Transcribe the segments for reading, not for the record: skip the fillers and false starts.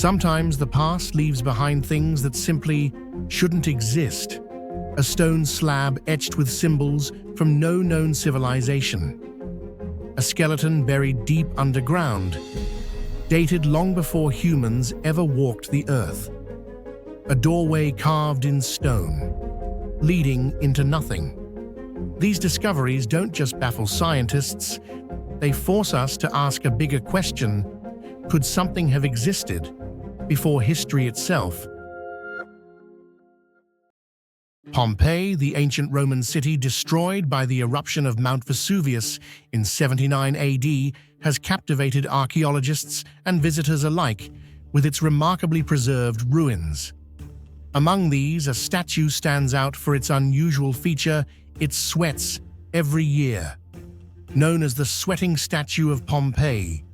Sometimes the past leaves behind things that simply shouldn't exist. A stone slab etched with symbols from no known civilization. A skeleton buried deep underground, dated long before humans ever walked the earth. A doorway carved in stone, leading into nothing. These discoveries don't just baffle scientists, they force us to ask a bigger question: could something have existed before history itself? Pompeii, the ancient Roman city destroyed by the eruption of Mount Vesuvius in 79 AD, has captivated archaeologists and visitors alike with its remarkably preserved ruins. Among these, a statue stands out for its unusual feature: it sweats every year. Known as the sweating statue of Pompeii.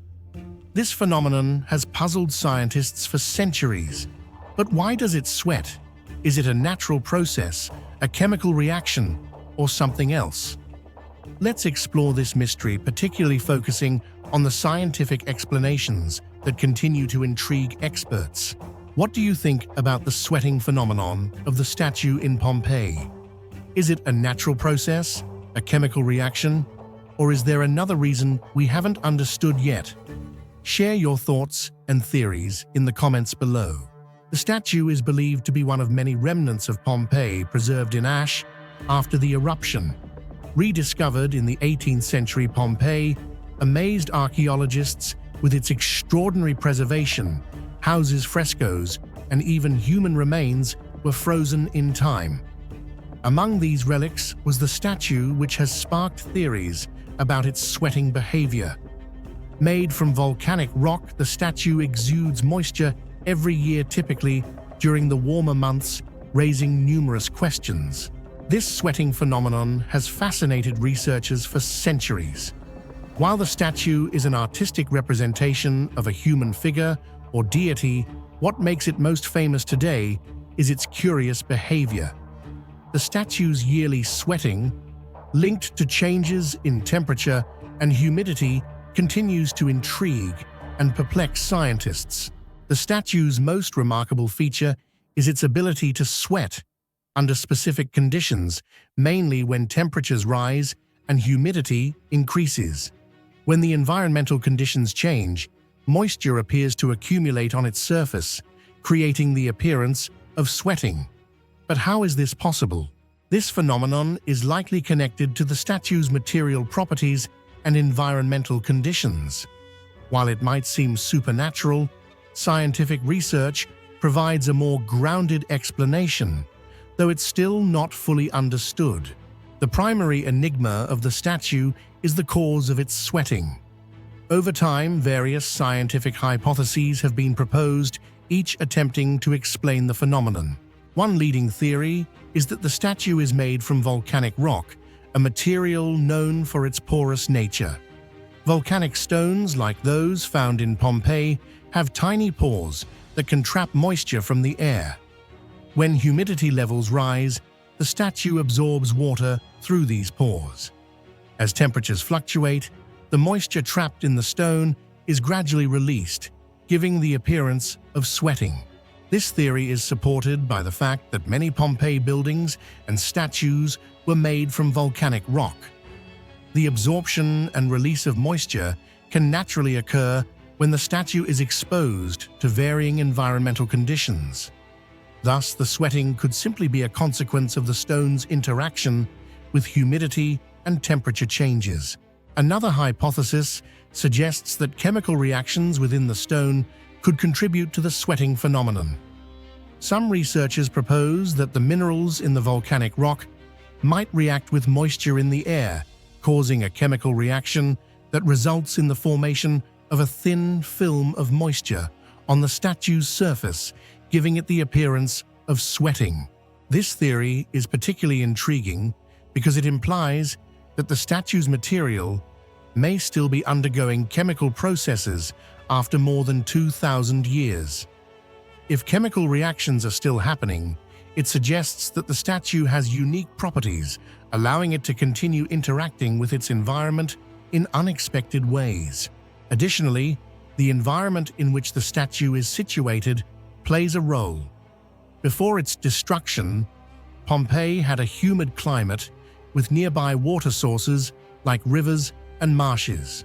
This phenomenon has puzzled scientists for centuries. But why does it sweat? Is it a natural process, a chemical reaction, or something else? Let's explore this mystery, particularly focusing on the scientific explanations that continue to intrigue experts. What do you think about the sweating phenomenon of the statue in Pompeii? Is it a natural process, a chemical reaction, or is there another reason we haven't understood yet? Share your thoughts and theories in the comments below. The statue is believed to be one of many remnants of Pompeii preserved in ash after the eruption. Rediscovered in the 18th century, Pompeii amazed archaeologists with its extraordinary preservation. Houses, frescoes, and even human remains were frozen in time. Among these relics was the statue, which has sparked theories about its sweating behavior. Made from volcanic rock, the statue exudes moisture every year, typically during the warmer months, raising numerous questions. This sweating phenomenon has fascinated researchers for centuries. While the statue is an artistic representation of a human figure or deity, what makes it most famous today is its curious behavior. The statue's yearly sweating, linked to changes in temperature and humidity, continues to intrigue and perplex scientists. The statue's most remarkable feature is its ability to sweat under specific conditions, mainly when temperatures rise and humidity increases. When the environmental conditions change, moisture appears to accumulate on its surface, creating the appearance of sweating. But how is this possible? This phenomenon is likely connected to the statue's material properties and environmental conditions. While it might seem supernatural, scientific research provides a more grounded explanation, though it's still not fully understood. The primary enigma of the statue is the cause of its sweating. Over time, various scientific hypotheses have been proposed, each attempting to explain the phenomenon. One leading theory is that the statue is made from volcanic rock, a material known for its porous nature. Volcanic stones, like those found in Pompeii, have tiny pores that can trap moisture from the air. When humidity levels rise, the statue absorbs water through these pores. As temperatures fluctuate, the moisture trapped in the stone is gradually released, giving the appearance of sweating. This theory is supported by the fact that many Pompeii buildings and statues were made from volcanic rock. The absorption and release of moisture can naturally occur when the statue is exposed to varying environmental conditions. Thus, the sweating could simply be a consequence of the stone's interaction with humidity and temperature changes. Another hypothesis suggests that chemical reactions within the stone could contribute to the sweating phenomenon. Some researchers propose that the minerals in the volcanic rock might react with moisture in the air, causing a chemical reaction that results in the formation of a thin film of moisture on the statue's surface, giving it the appearance of sweating. This theory is particularly intriguing because it implies that the statue's material may still be undergoing chemical processes after more than 2,000 years. If chemical reactions are still happening, it suggests that the statue has unique properties, allowing it to continue interacting with its environment in unexpected ways. Additionally, The environment in which the statue is situated plays a role. Before its destruction, Pompeii had a humid climate with nearby water sources like rivers and marshes.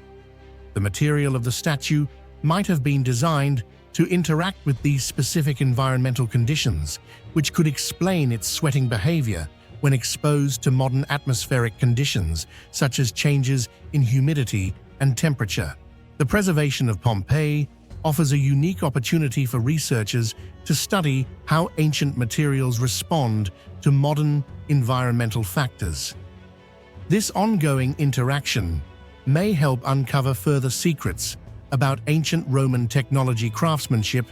The material of the statue might have been designed to interact with these specific environmental conditions, which could explain its sweating behavior when exposed to modern atmospheric conditions, such as changes in humidity and temperature. The preservation of Pompeii offers a unique opportunity for researchers to study how ancient materials respond to modern environmental factors. This ongoing interaction may help uncover further secrets about ancient Roman technology, craftsmanship,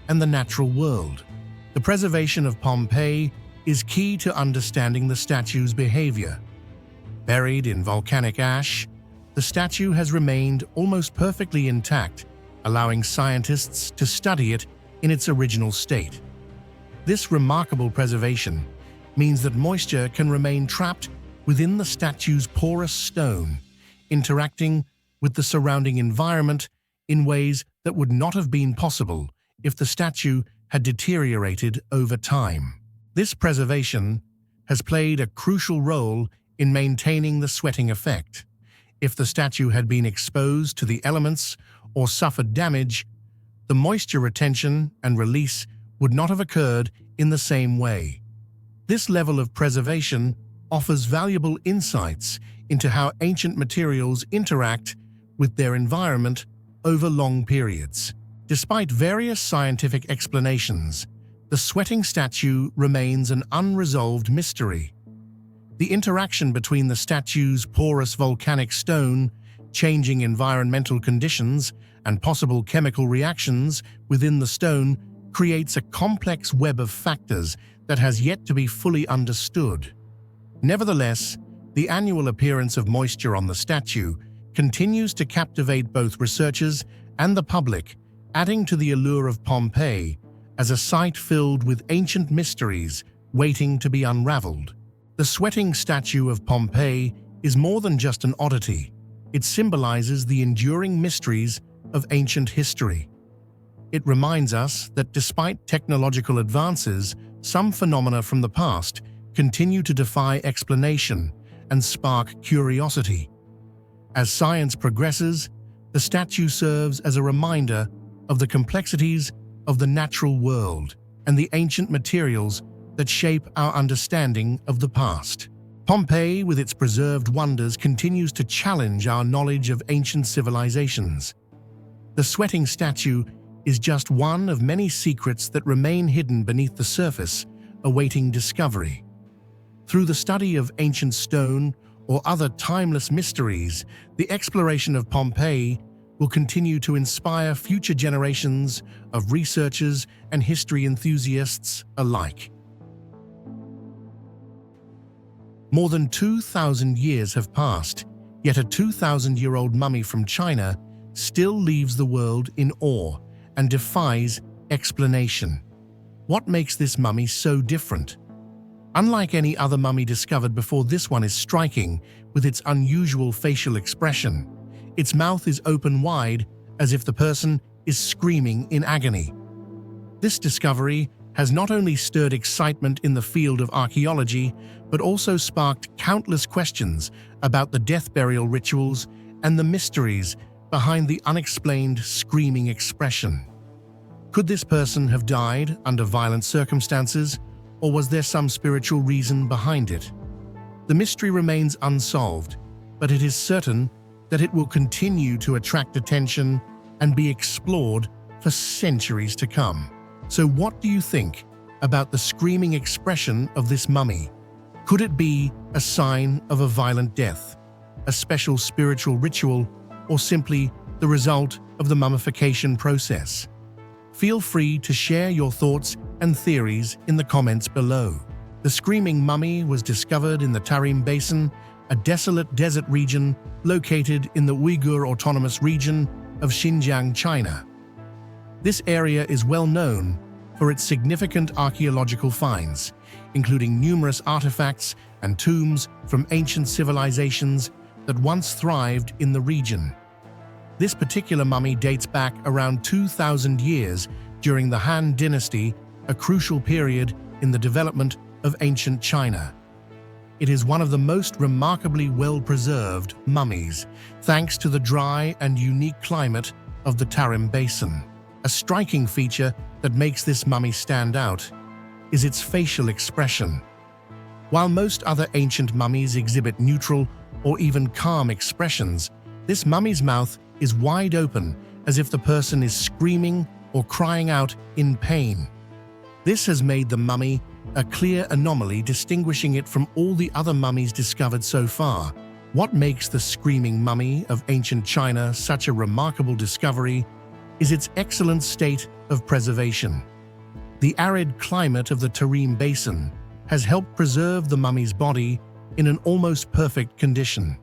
and the natural world. The preservation of Pompeii is key to understanding the statue's behavior. Buried in volcanic ash, the statue has remained almost perfectly intact, allowing scientists to study it in its original state. This remarkable preservation means that moisture can remain trapped within the statue's porous stone, interacting with the surrounding environment in ways that would not have been possible if the statue had deteriorated over time. This preservation has played a crucial role in maintaining the sweating effect. If the statue had been exposed to the elements or suffered damage, the moisture retention and release would not have occurred in the same way. This level of preservation offers valuable insights into how ancient materials interact with their environment over long periods. Despite various scientific explanations, the sweating statue remains an unresolved mystery. The interaction between the statue's porous volcanic stone, changing environmental conditions, and possible chemical reactions within the stone creates a complex web of factors that has yet to be fully understood. Nevertheless, the annual appearance of moisture on the statue continues to captivate both researchers and the public, adding to the allure of Pompeii as a site filled with ancient mysteries waiting to be unraveled. The sweating statue of Pompeii is more than just an oddity. It symbolizes the enduring mysteries of ancient history. It reminds us that despite technological advances, some phenomena from the past continue to defy explanation and spark curiosity. As science progresses, the statue serves as a reminder of the complexities of the natural world and the ancient materials that shape our understanding of the past. Pompeii, with its preserved wonders, continues to challenge our knowledge of ancient civilizations. The sweating statue is just one of many secrets that remain hidden beneath the surface, awaiting discovery. Through the study of ancient stone or other timeless mysteries, the exploration of Pompeii will continue to inspire future generations of researchers and history enthusiasts alike. More than 2,000 years have passed, yet a 2,000-year-old mummy from China still leaves the world in awe and defies explanation. What makes this mummy so different? Unlike any other mummy discovered before, this one is striking with its unusual facial expression. Its mouth is open wide, as if the person is screaming in agony. This discovery has not only stirred excitement in the field of archaeology, but also sparked countless questions about the death burial rituals and the mysteries behind the unexplained screaming expression. Could this person have died under violent circumstances, or was there some spiritual reason behind it? The mystery remains unsolved, but it is certain that it will continue to attract attention and be explored for centuries to come. So what do you think about the screaming expression of this mummy? Could it be a sign of a violent death, a special spiritual ritual, or simply the result of the mummification process? Feel free to share your thoughts and theories in the comments below. The screaming mummy was discovered in the Tarim Basin, a desolate desert region located in the Uyghur Autonomous Region of Xinjiang, China. This area is well known for its significant archaeological finds, including numerous artifacts and tombs from ancient civilizations that once thrived in the region. This particular mummy dates back around 2,000 years during the Han Dynasty, a crucial period in the development of ancient China. It is one of the most remarkably well-preserved mummies, thanks to the dry and unique climate of the Tarim Basin. A striking feature that makes this mummy stand out is its facial expression. While most other ancient mummies exhibit neutral or even calm expressions, this mummy's mouth is wide open, as if the person is screaming or crying out in pain. This has made the mummy a clear anomaly, distinguishing it from all the other mummies discovered so far. What makes the screaming mummy of ancient China such a remarkable discovery is its excellent state of preservation. The arid climate of the Tarim Basin has helped preserve the mummy's body in an almost perfect condition.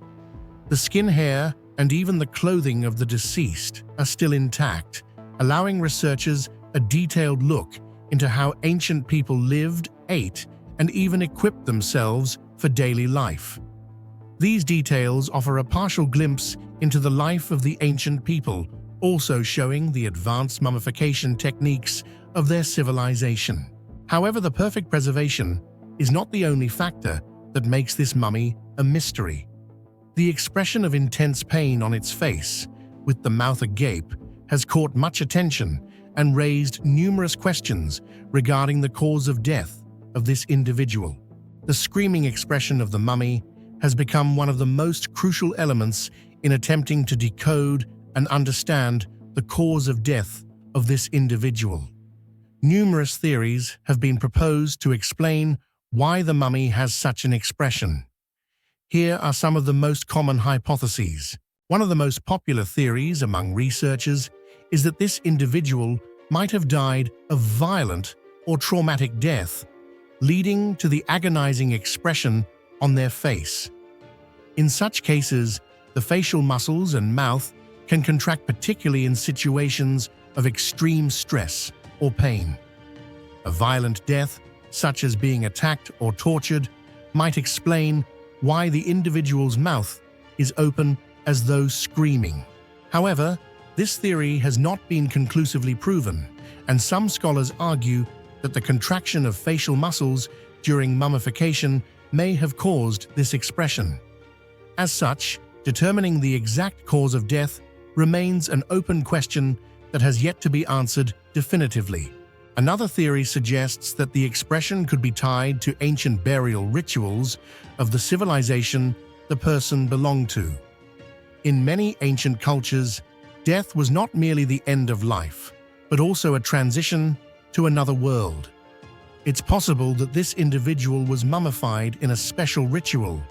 The skin, hair, and even the clothing of the deceased are still intact, allowing researchers a detailed look into how ancient people lived, ate, and even equipped themselves for daily life. These details offer a partial glimpse into the life of the ancient people, also showing the advanced mummification techniques of their civilization. However, the perfect preservation is not the only factor that makes this mummy a mystery. The expression of intense pain on its face, with the mouth agape, has caught much attention and raised numerous questions regarding the cause of death of this individual. The screaming expression of the mummy has become one of the most crucial elements in attempting to decode and understand the cause of death of this individual. Numerous theories have been proposed to explain why the mummy has such an expression. Here are some of the most common hypotheses. One of the most popular theories among researchers is that this individual might have died a violent or traumatic death, leading to the agonizing expression on their face. In such cases, the facial muscles and mouth can contract, particularly in situations of extreme stress or pain. A violent death, such as being attacked or tortured, might explain why the individual's mouth is open as though screaming. However, this theory has not been conclusively proven, and some scholars argue that the contraction of facial muscles during mummification may have caused this expression. As such, determining the exact cause of death remains an open question that has yet to be answered definitively. Another theory suggests that the expression could be tied to ancient burial rituals of the civilization the person belonged to. In many ancient cultures, death was not merely the end of life, but also a transition to another world. It's possible that this individual was mummified in a special ritual,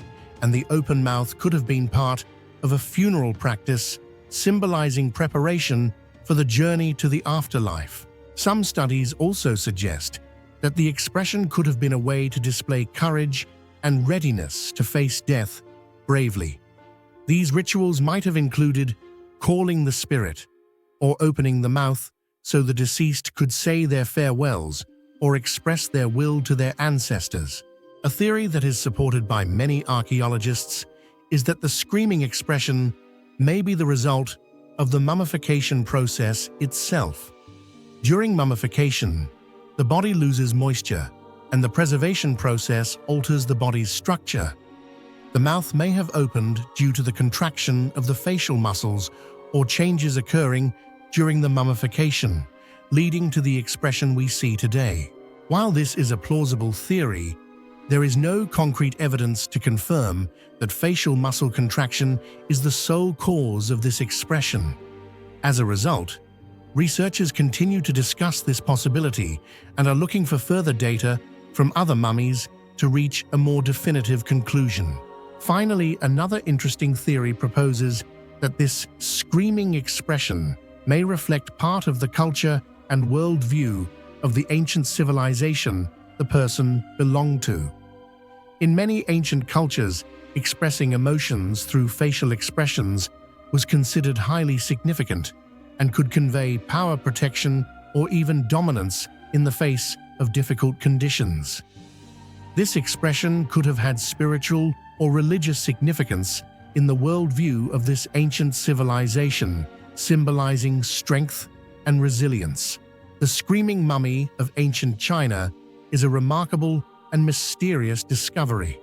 and the open mouth could have been part of a funeral practice symbolizing preparation for the journey to the afterlife. Some studies also suggest that the expression could have been a way to display courage and readiness to face death bravely. These rituals might have included calling the spirit or opening the mouth so the deceased could say their farewells or express their will to their ancestors. A theory that is supported by many archaeologists is that the screaming expression may be the result of the mummification process itself. During mummification, the body loses moisture, and the preservation process alters the body's structure. The mouth may have opened due to the contraction of the facial muscles or changes occurring during the mummification, leading to the expression we see today. While this is a plausible theory, there is no concrete evidence to confirm that facial muscle contraction is the sole cause of this expression. As a result, researchers continue to discuss this possibility and are looking for further data from other mummies to reach a more definitive conclusion. Finally, another interesting theory proposes that this screaming expression may reflect part of the culture and worldview of the ancient civilization the person belonged to. In many ancient cultures, expressing emotions through facial expressions was considered highly significant and could convey power, protection, or even dominance in the face of difficult conditions. This expression could have had spiritual or religious significance, in the worldview of this ancient civilization, symbolizing strength and resilience. The screaming mummy of ancient China is a remarkable and mysterious discovery.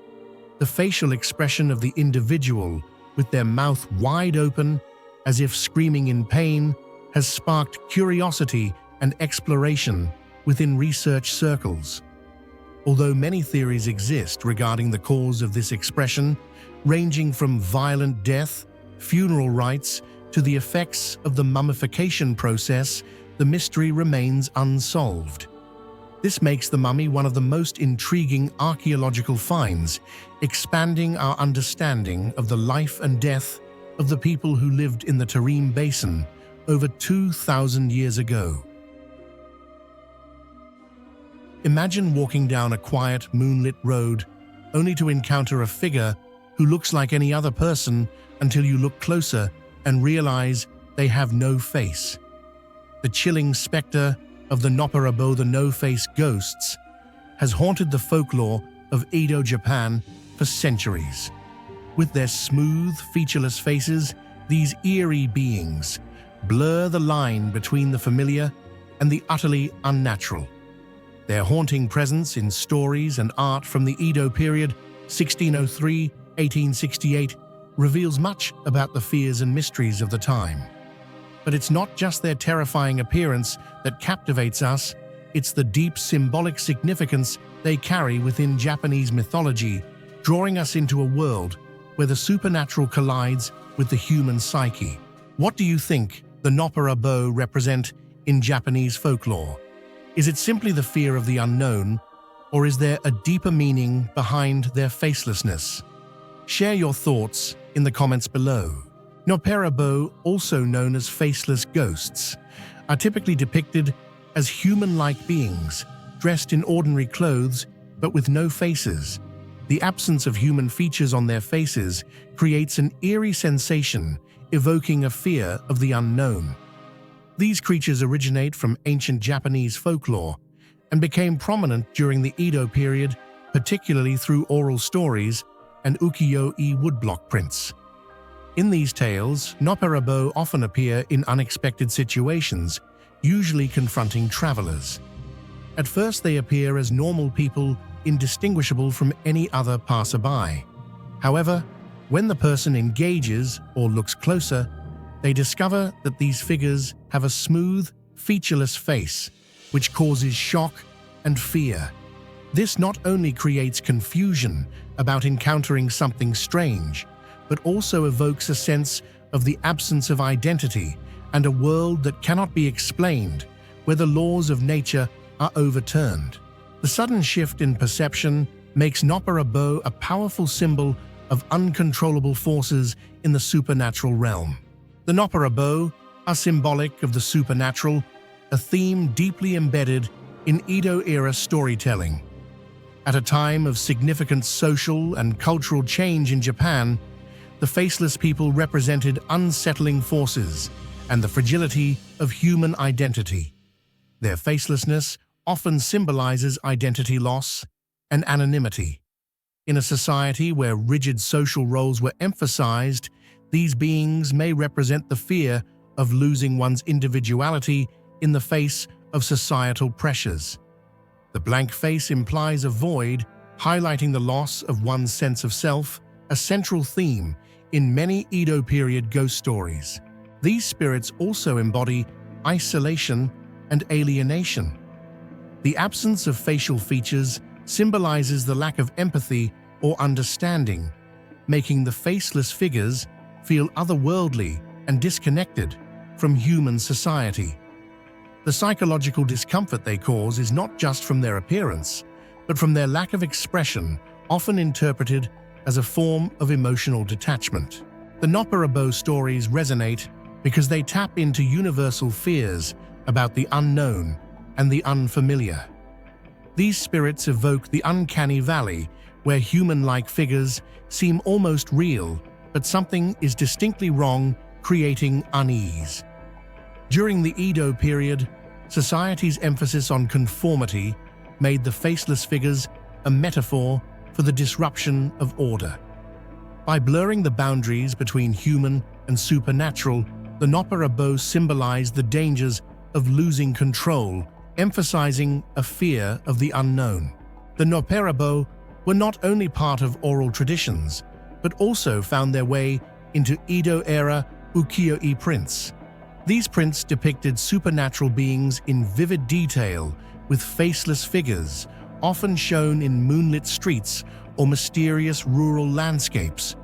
The facial expression of the individual, with their mouth wide open, as if screaming in pain, has sparked curiosity and exploration within research circles. Although many theories exist regarding the cause of this expression, ranging from violent death, funeral rites, to the effects of the mummification process, the mystery remains unsolved. This makes the mummy one of the most intriguing archaeological finds, expanding our understanding of the life and death of the people who lived in the Tarim Basin over 2,000 years ago. Imagine walking down a quiet, moonlit road, only to encounter a figure who looks like any other person until you look closer and realize they have no face. The chilling specter of the Nopperabo, the no-face ghosts, has haunted the folklore of Edo, Japan for centuries. With their smooth, featureless faces, these eerie beings blur the line between the familiar and the utterly unnatural. Their haunting presence in stories and art from the Edo period, 1603–1868, reveals much about the fears and mysteries of the time. But it's not just their terrifying appearance that captivates us, it's the deep symbolic significance they carry within Japanese mythology, drawing us into a world where the supernatural collides with the human psyche. What do you think the Nopperabo represent in Japanese folklore? Is it simply the fear of the unknown, or is there a deeper meaning behind their facelessness? Share your thoughts in the comments below. Nopperabo, also known as faceless ghosts, are typically depicted as human-like beings, dressed in ordinary clothes but with no faces. The absence of human features on their faces creates an eerie sensation, evoking a fear of the unknown. These creatures originate from ancient Japanese folklore and became prominent during the Edo period, particularly through oral stories and ukiyo-e woodblock prints. In these tales, Nopperabo often appear in unexpected situations, usually confronting travelers. At first, they appear as normal people, indistinguishable from any other passerby. However, when the person engages or looks closer, they discover that these figures have a smooth, featureless face, which causes shock and fear. This not only creates confusion about encountering something strange, but also evokes a sense of the absence of identity and a world that cannot be explained, where the laws of nature are overturned. The sudden shift in perception makes Nopperabo a powerful symbol of uncontrollable forces in the supernatural realm. The Nopperabo are symbolic of the supernatural, a theme deeply embedded in Edo-era storytelling. At a time of significant social and cultural change in Japan, the faceless people represented unsettling forces and the fragility of human identity. Their facelessness often symbolizes identity loss and anonymity. In a society where rigid social roles were emphasized, these beings may represent the fear of losing one's individuality in the face of societal pressures. The blank face implies a void, highlighting the loss of one's sense of self, a central theme in many Edo period ghost stories. These spirits also embody isolation and alienation. The absence of facial features symbolizes the lack of empathy or understanding, making the faceless figures feel otherworldly and disconnected from human society. The psychological discomfort they cause is not just from their appearance, but from their lack of expression, often interpreted as a form of emotional detachment. The Nopperabo stories resonate because they tap into universal fears about the unknown and the unfamiliar. These spirits evoke the uncanny valley, where human-like figures seem almost real, but something is distinctly wrong, creating unease. During the Edo period, society's emphasis on conformity made the faceless figures a metaphor for the disruption of order. By blurring the boundaries between human and supernatural, the Noppera symbolized the dangers of losing control, emphasizing a fear of the unknown. The Noppera were not only part of oral traditions, but also found their way into Edo-era ukiyo-e prints. These prints depicted supernatural beings in vivid detail, with faceless figures, often shown in moonlit streets or mysterious rural landscapes.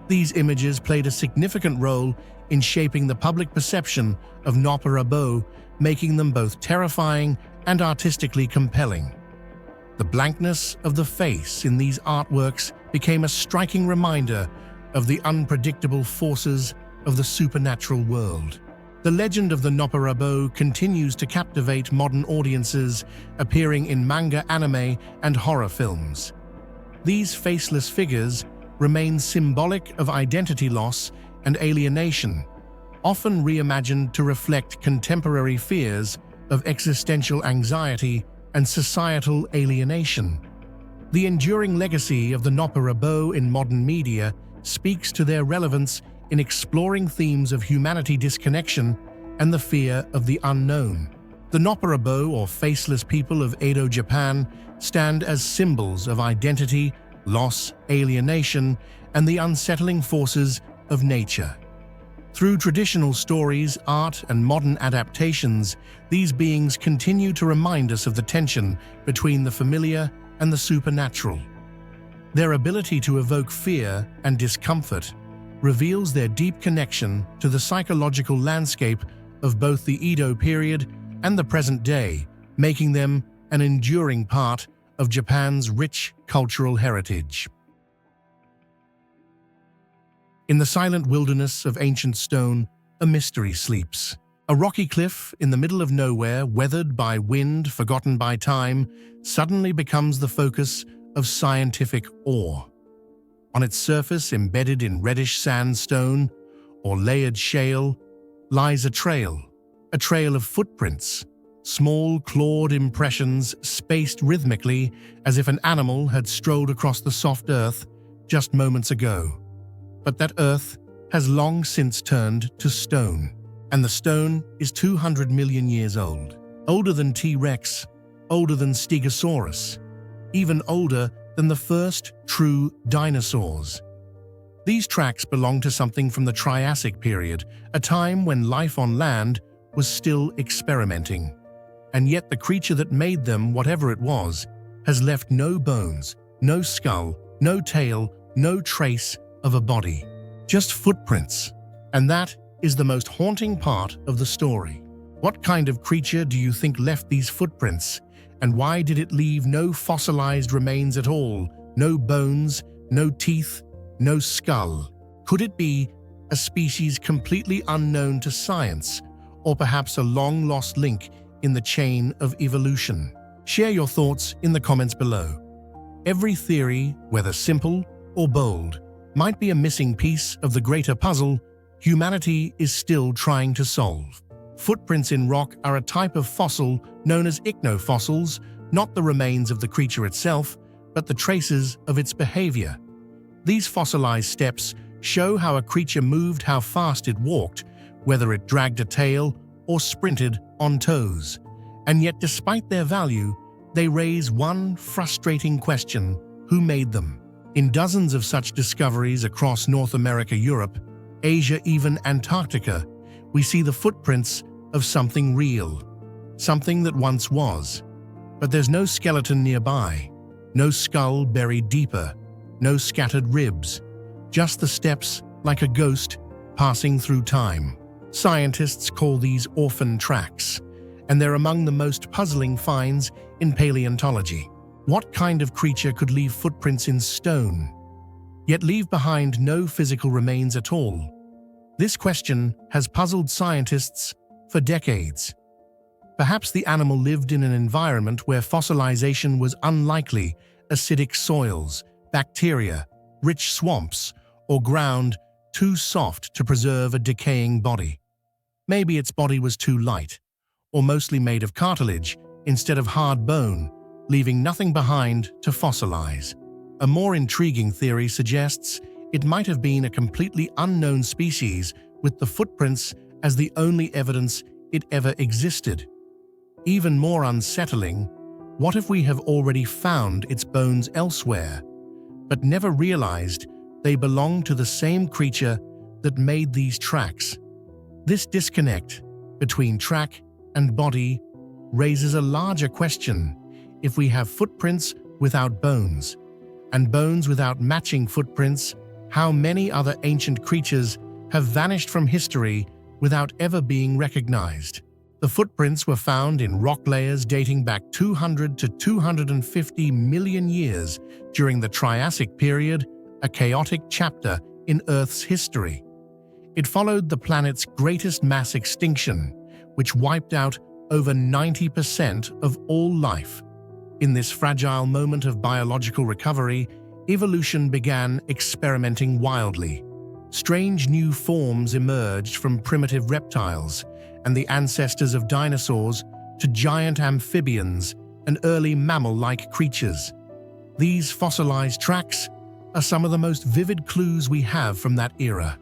These images played a significant role in shaping the public perception of Noppera, making them both terrifying and artistically compelling. The blankness of the face in these artworks became a striking reminder of the unpredictable forces of the supernatural world. The legend of the Noppera continues to captivate modern audiences, appearing in manga, anime, and horror films. These faceless figures remain symbolic of identity loss and alienation, often reimagined to reflect contemporary fears of existential anxiety and societal alienation. The enduring legacy of the Noppera in modern media speaks to their relevance in exploring themes of humanity disconnection and the fear of the unknown. The Noppera, or faceless people of Edo, Japan, stand as symbols of identity, loss, alienation, and the unsettling forces of nature. Through traditional stories, art, and modern adaptations, these beings continue to remind us of the tension between the familiar and the supernatural. Their ability to evoke fear and discomfort reveals their deep connection to the psychological landscape of both the Edo period and the present day, making them an enduring part of Japan's rich cultural heritage. In the silent wilderness of ancient stone, a mystery sleeps. A rocky cliff in the middle of nowhere, weathered by wind, forgotten by time, suddenly becomes the focus of scientific awe. On its surface, embedded in reddish sandstone or layered shale, lies a trail of footprints, small clawed impressions spaced rhythmically as if an animal had strolled across the soft earth just moments ago. But that earth has long since turned to stone, and the stone is 200 million years old. Older than T-Rex, older than Stegosaurus, even older than the first true dinosaurs. These tracks belong to something from the Triassic period, a time when life on land was still experimenting. And yet the creature that made them, whatever it was, has left no bones, no skull, no tail, no trace of a body. Just footprints. And that is the most haunting part of the story. What kind of creature do you think left these footprints? And why did it leave no fossilized remains at all? No bones, no teeth, no skull? Could it be a species completely unknown to science, or perhaps a long-lost link in the chain of evolution? Share your thoughts in the comments below. Every theory, whether simple or bold, might be a missing piece of the greater puzzle humanity is still trying to solve. Footprints in rock are a type of fossil known as ichnofossils, not the remains of the creature itself, but the traces of its behavior. These fossilized steps show how a creature moved, how fast it walked, whether it dragged a tail or sprinted on toes. And yet, despite their value, they raise one frustrating question: who made them? In dozens of such discoveries across North America, Europe, Asia, even Antarctica, we see the footprints of something real, something that once was. But there's no skeleton nearby, no skull buried deeper, no scattered ribs, just the steps like a ghost passing through time. Scientists call these orphan tracks, and they're among the most puzzling finds in paleontology. What kind of creature could leave footprints in stone, yet leave behind no physical remains at all? This question has puzzled scientists for decades. Perhaps the animal lived in an environment where fossilization was unlikely: acidic soils, bacteria, rich swamps, or ground too soft to preserve a decaying body. Maybe its body was too light, or mostly made of cartilage instead of hard bone, leaving nothing behind to fossilize. A more intriguing theory suggests It might have been a completely unknown species with the footprints as the only evidence it ever existed. Even more unsettling, what if we have already found its bones elsewhere, but never realized they belong to the same creature that made these tracks? This disconnect between track and body raises a larger question. If we have footprints without bones, and bones without matching footprints, how many other ancient creatures have vanished from history without ever being recognized? The footprints were found in rock layers dating back 200 to 250 million years during the Triassic period, a chaotic chapter in Earth's history. It followed the planet's greatest mass extinction, which wiped out over 90% of all life. In this fragile moment of biological recovery, evolution began experimenting wildly. Strange new forms emerged from primitive reptiles and the ancestors of dinosaurs to giant amphibians and early mammal-like creatures. These fossilized tracks are some of the most vivid clues we have from that era.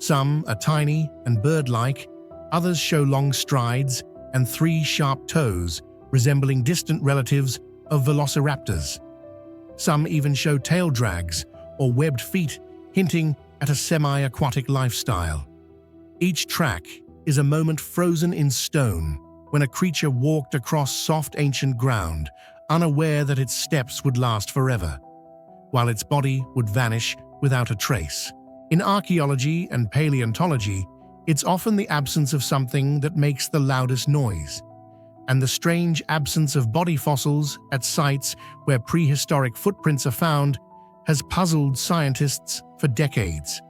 Some are tiny and bird-like, others show long strides and 3 sharp toes, resembling distant relatives of velociraptors. Some even show tail drags or webbed feet, hinting at a semi-aquatic lifestyle. Each track is a moment frozen in stone when a creature walked across soft ancient ground, unaware that its steps would last forever, while its body would vanish without a trace. In archaeology and paleontology, it's often the absence of something that makes the loudest noise, and the strange absence of body fossils at sites where prehistoric footprints are found has puzzled scientists for decades.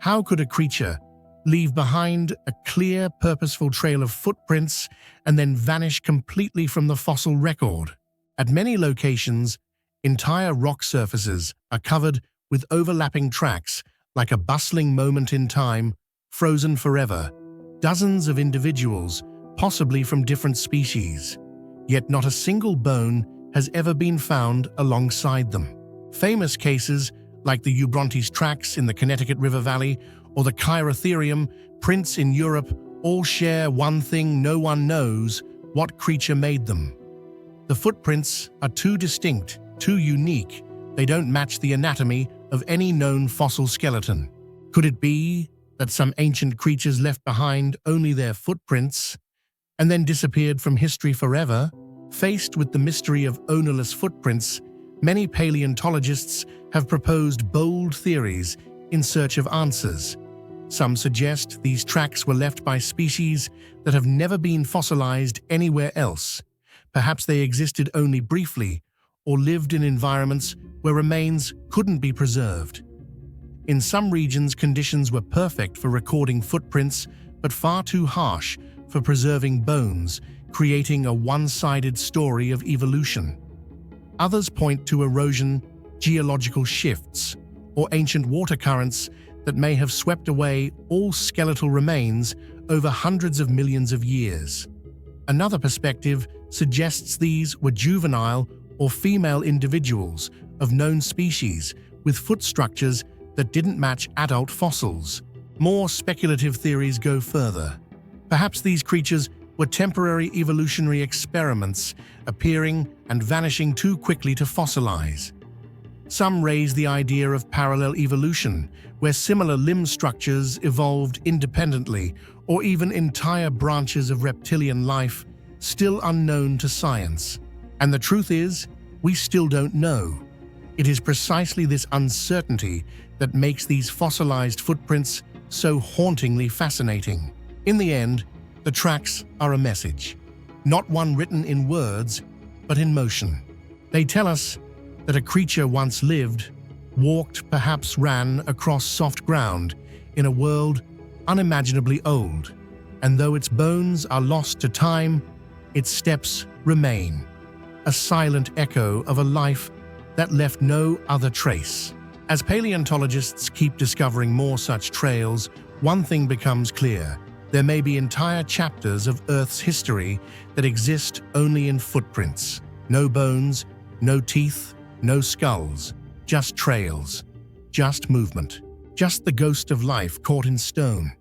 How could a creature leave behind a clear, purposeful trail of footprints and then vanish completely from the fossil record? At many locations, entire rock surfaces are covered with overlapping tracks, like a bustling moment in time, frozen forever. Dozens of individuals, possibly from different species, yet not a single bone has ever been found alongside them. Famous cases like the Ubrontes tracks in the Connecticut River Valley or the Cheirotherium prints in Europe all share one thing: no one knows what creature made them. The footprints are too distinct, too unique. They don't match the anatomy of any known fossil skeleton. Could it be that some ancient creatures left behind only their footprints and then disappeared from history forever? Faced with the mystery of ownerless footprints, many paleontologists have proposed bold theories in search of answers. Some suggest these tracks were left by species that have never been fossilized anywhere else. Perhaps they existed only briefly or lived in environments where remains couldn't be preserved. In some regions, conditions were perfect for recording footprints, but far too harsh for preserving bones, creating a one-sided story of evolution. Others point to erosion, geological shifts, or ancient water currents that may have swept away all skeletal remains over hundreds of millions of years. Another perspective suggests these were juvenile or female individuals of known species with foot structures that didn't match adult fossils. More speculative theories go further. Perhaps these creatures were temporary evolutionary experiments, appearing and vanishing too quickly to fossilize. Some raise the idea of parallel evolution, where similar limb structures evolved independently, or even entire branches of reptilian life still unknown to science. And the truth is, we still don't know. It is precisely this uncertainty that makes these fossilized footprints so hauntingly fascinating. In the end, the tracks are a message, not one written in words, but in motion. They tell us that a creature once lived, walked, perhaps ran across soft ground in a world unimaginably old, and though its bones are lost to time, its steps remain, a silent echo of a life that left no other trace. As paleontologists keep discovering more such trails, one thing becomes clear: there may be entire chapters of Earth's history that exist only in footprints. No bones, no teeth, no skulls, just trails. just movement, just the ghost of life caught in stone.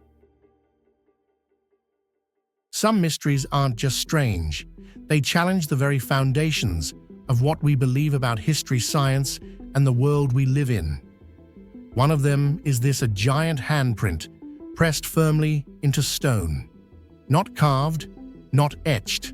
Some mysteries aren't just strange, they challenge the very foundations of what we believe about history, science, and the world we live in. One of them is a giant handprint pressed firmly into stone. Not carved, not etched,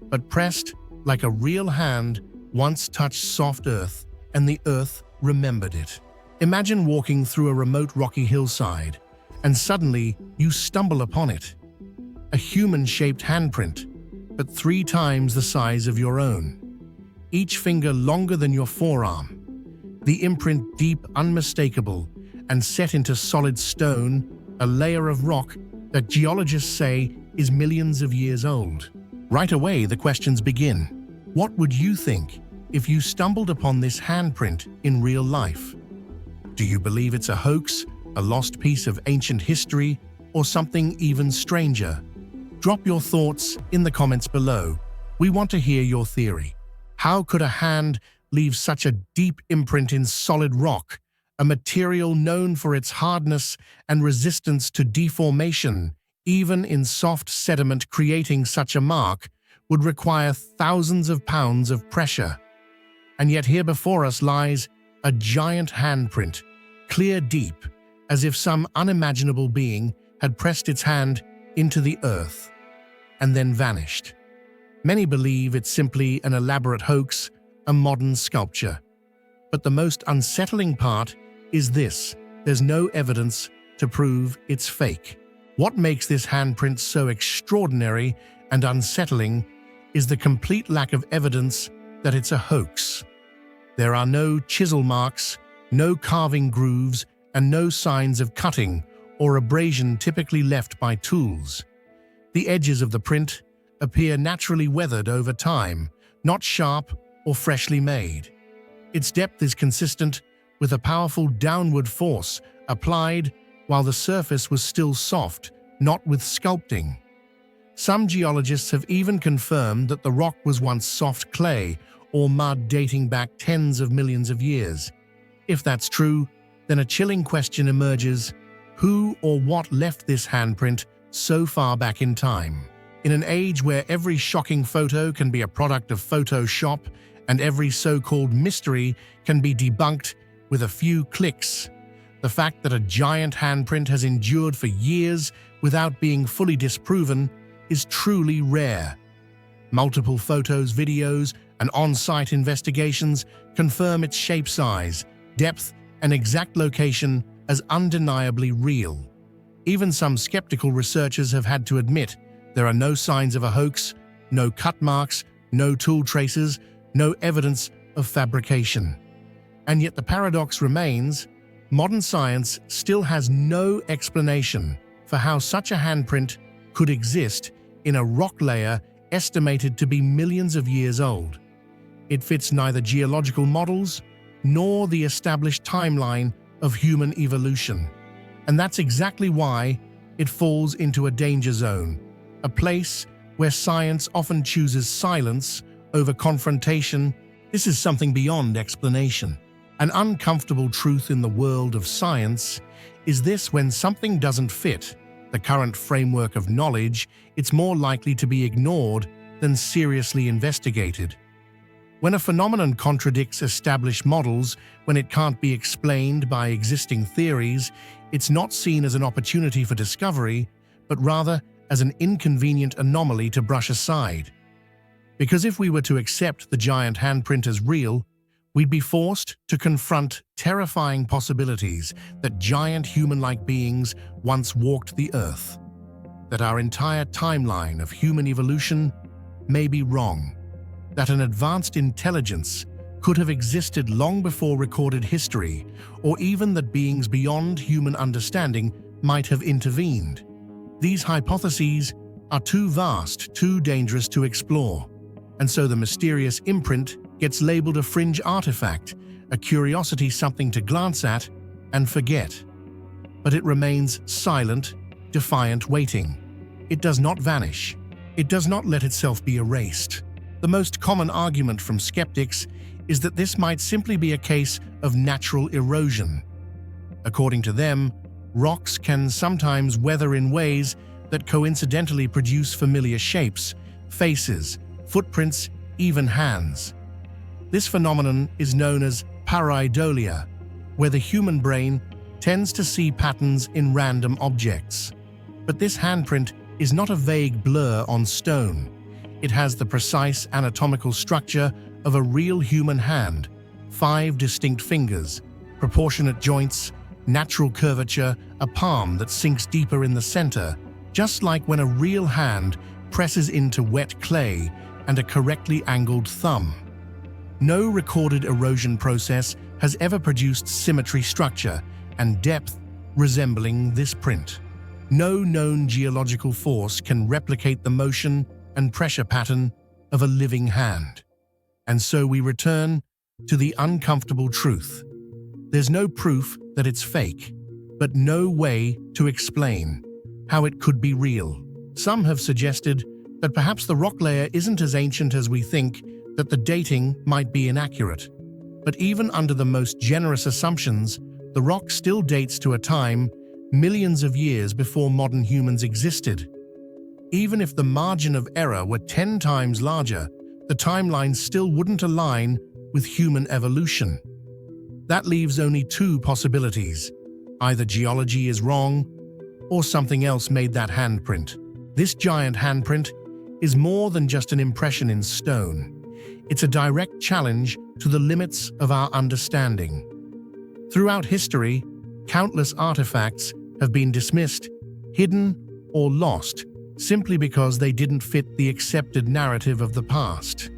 but pressed like a real hand once touched soft earth, and the earth remembered it. Imagine walking through a remote rocky hillside, and suddenly you stumble upon it. A human-shaped handprint, but 3 times the size of your own. Each finger longer than your forearm. The imprint deep, unmistakable, and set into solid stone, a layer of rock that geologists say is millions of years old. Right away, the questions begin. What would you think if you stumbled upon this handprint in real life? Do you believe it's a hoax, a lost piece of ancient history, or something even stranger? Drop your thoughts in the comments below. We want to hear your theory. How could a hand leave such a deep imprint in solid rock, a material known for its hardness and resistance to deformation? Even in soft sediment, creating such a mark would require thousands of pounds of pressure. And yet here before us lies a giant handprint, clear deep, as if some unimaginable being had pressed its hand into the earth and then vanished. Many believe it's simply an elaborate hoax, a modern sculpture. But the most unsettling part is this: there's no evidence to prove it's fake. What makes this handprint so extraordinary and unsettling is the complete lack of evidence that it's a hoax. There are no chisel marks, no carving grooves, and no signs of cutting or abrasion typically left by tools. The edges of the print appear naturally weathered over time, not sharp or freshly made. Its depth is consistent with a powerful downward force applied while the surface was still soft, not with sculpting. Some geologists have even confirmed that the rock was once soft clay or mud dating back tens of millions of years. If that's true, then a chilling question emerges: who or what left this handprint so far back in time? In an age where every shocking photo can be a product of Photoshop and every so-called mystery can be debunked with a few clicks, the fact that a giant handprint has endured for years without being fully disproven is truly rare. Multiple photos, videos, and on-site investigations confirm its shape, size, depth, and exact location as undeniably real. Even some skeptical researchers have had to admit there are no signs of a hoax, no cut marks, no tool traces, no evidence of fabrication. And yet the paradox remains: modern science still has no explanation for how such a handprint could exist in a rock layer estimated to be millions of years old. It fits neither geological models nor the established timeline of human evolution. And that's exactly why it falls into a danger zone, a place where science often chooses silence over confrontation. This is something beyond explanation. An uncomfortable truth in the world of science is this: when something doesn't fit the current framework of knowledge, it's more likely to be ignored than seriously investigated. When a phenomenon contradicts established models, when it can't be explained by existing theories, it's not seen as an opportunity for discovery, but rather as an inconvenient anomaly to brush aside. Because if we were to accept the giant handprint as real, we'd be forced to confront terrifying possibilities that giant human-like beings once walked the earth, that our entire timeline of human evolution may be wrong, that an advanced intelligence could have existed long before recorded history, or even that beings beyond human understanding might have intervened. These hypotheses are too vast, too dangerous to explore, and so the mysterious imprint gets labeled a fringe artifact, a curiosity, something to glance at and forget. But it remains silent, defiant, waiting. It does not vanish. It does not let itself be erased. The most common argument from skeptics is that this might simply be a case of natural erosion, According to them, rocks can sometimes weather in ways that coincidentally produce familiar shapes, faces, footprints, even hands. This phenomenon is known as pareidolia, where the human brain tends to see patterns in random objects. But this handprint is not a vague blur on stone. It has the precise anatomical structure of a real human hand: 5 distinct fingers, proportionate joints, natural curvature, a palm that sinks deeper in the center, just like when a real hand presses into wet clay, and a correctly angled thumb. No recorded erosion process has ever produced symmetry, structure, and depth resembling this print. No known geological force can replicate the motion and pressure pattern of a living hand. And so we return to the uncomfortable truth. There's no proof that it's fake, but no way to explain how it could be real. Some have suggested that perhaps the rock layer isn't as ancient as we think, that the dating might be inaccurate. But even under the most generous assumptions, the rock still dates to a time millions of years before modern humans existed. Even if the margin of error were 10 times larger, the timeline still wouldn't align with human evolution. That leaves only 2 possibilities. Either geology is wrong, or something else made that handprint. This giant handprint is more than just an impression in stone. It's a direct challenge to the limits of our understanding. Throughout history, countless artifacts have been dismissed, hidden, or lost simply because they didn't fit the accepted narrative of the past.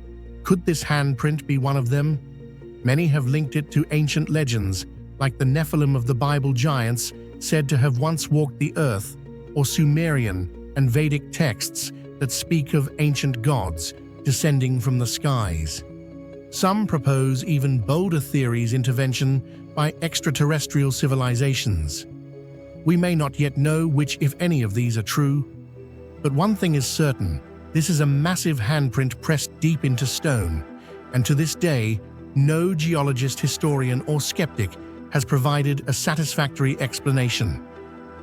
Could this handprint be one of them? Many have linked it to ancient legends, like the Nephilim of the Bible giants said to have once walked the earth, or Sumerian and Vedic texts that speak of ancient gods descending from the skies. Some propose even bolder theories: intervention by extraterrestrial civilizations. We may not yet know which, if any, of these are true, but one thing is certain: this is a massive handprint pressed deep into stone, and to this day, no geologist, historian, or skeptic has provided a satisfactory explanation.